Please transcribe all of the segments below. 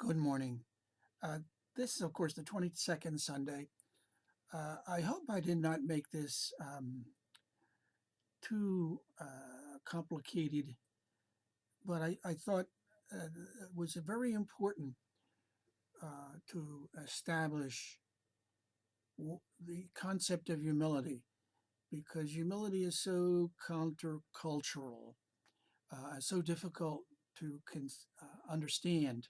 Good morning. Uh, this is, of course, the 22nd Sunday. I hope I did not make this too complicated, but I thought it was very important to establish the concept of humility because humility is so countercultural, so difficult to understand,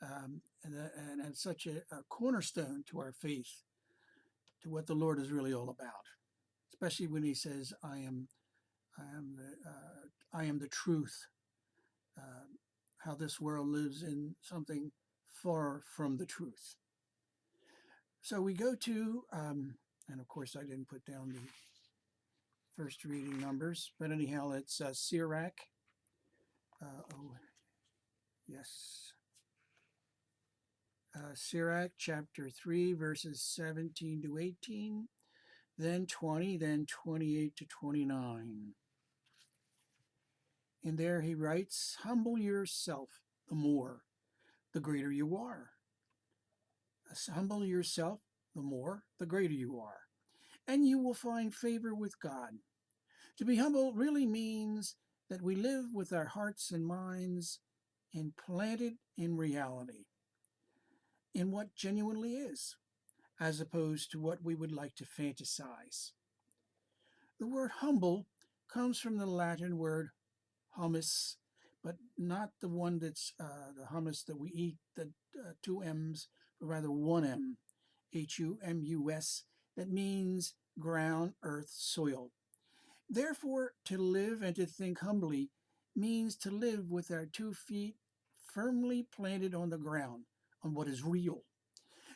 and such a cornerstone to our faith, to what the Lord is really all about. Especially when He says, I am the truth." Uh, how this world lives in something far from the truth. So we go to, and of course I didn't put down the first reading numbers, but anyhow, it's Sirach. Oh, yes. Sirach chapter 3, verses 17 to 18, then 20, then 28 to 29. And there he writes, "Humble yourself the more, the greater you are. Humble yourself the more, the greater you are. And you will find favor with God." To be humble really means that we live with our hearts and minds implanted in reality, in what genuinely is, as opposed to what we would like to fantasize. The word humble comes from the Latin word hummus, but not the one that's the hummus that we eat, the two M's, but rather one M, Humus, that means ground, earth, soil. Therefore, to live and to think humbly means to live with our 2 feet firmly planted on the ground, on what is real.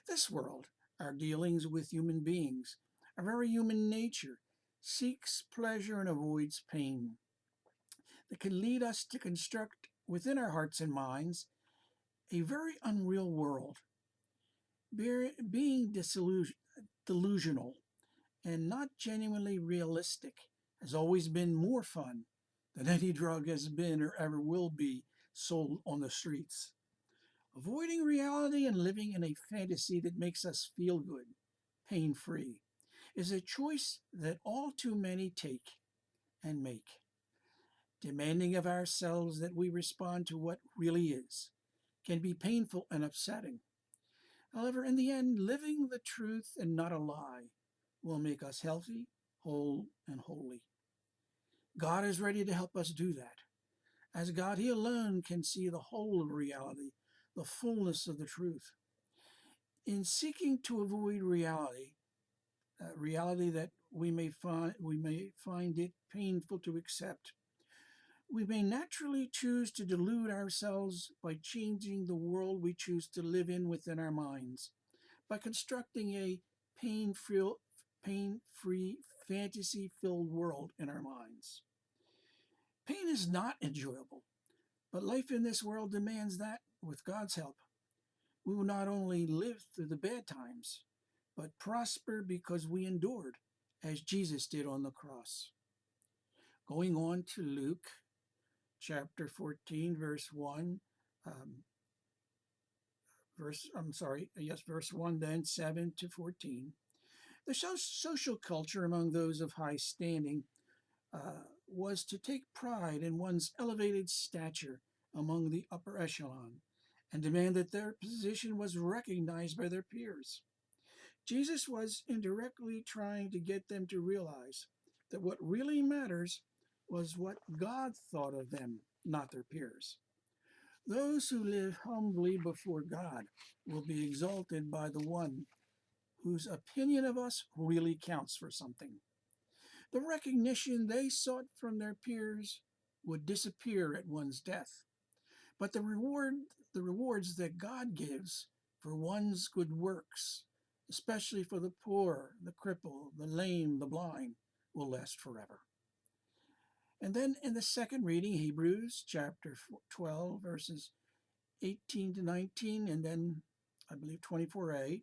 This world, our dealings with human beings, our very human nature, seeks pleasure and avoids pain, that can lead us to construct within our hearts and minds a very unreal world, being delusional and not genuinely realistic has always been more fun than any drug has been or ever will be sold on the streets. Avoiding reality and living in a fantasy that makes us feel good, pain free, is a choice that all too many take and make, demanding of ourselves that we respond to what really is, can be painful and upsetting. However, in the end, living the truth and not a lie will make us healthy, whole, and holy. God is ready to help us do that. As God, He alone can see the whole of reality, the fullness of the truth. In seeking to avoid reality that we may find it painful to accept, we may naturally choose to delude ourselves by changing the world we choose to live in within our minds, by constructing a pain-free, pain-free, fantasy-filled world in our minds. Pain is not enjoyable, but life in this world demands that, with God's help, we will not only live through the bad times, but prosper because we endured, as Jesus did on the cross. Going on to Luke chapter 14, verse 1, um, verse 1, then 7 to 14. The social culture among those of high standing was to take pride in one's elevated stature among the upper echelon and demand that their position was recognized by their peers. Jesus was indirectly trying to get them to realize that what really matters was what God thought of them, not their peers. Those who live humbly before God will be exalted by the one whose opinion of us really counts for something. The recognition they sought from their peers would disappear at one's death. But the rewards that God gives for one's good works, especially for the poor, the crippled, the lame, the blind, will last forever. And then in the second reading, Hebrews chapter 12, verses 18 to 19, and then I believe 24a,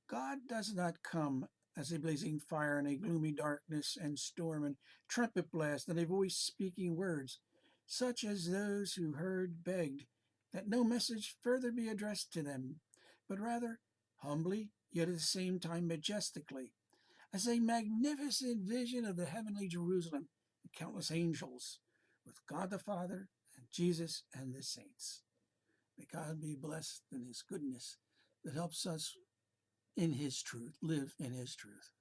God does not come as a blazing fire in a gloomy darkness and storm and trumpet blast and a voice speaking words, such as those who heard begged that no message further be addressed to them, but rather humbly, yet at the same time majestically, as a magnificent vision of the heavenly Jerusalem and countless angels, with God the Father and Jesus and the saints. May God be blessed in his goodness that helps us in his truth, live in his truth.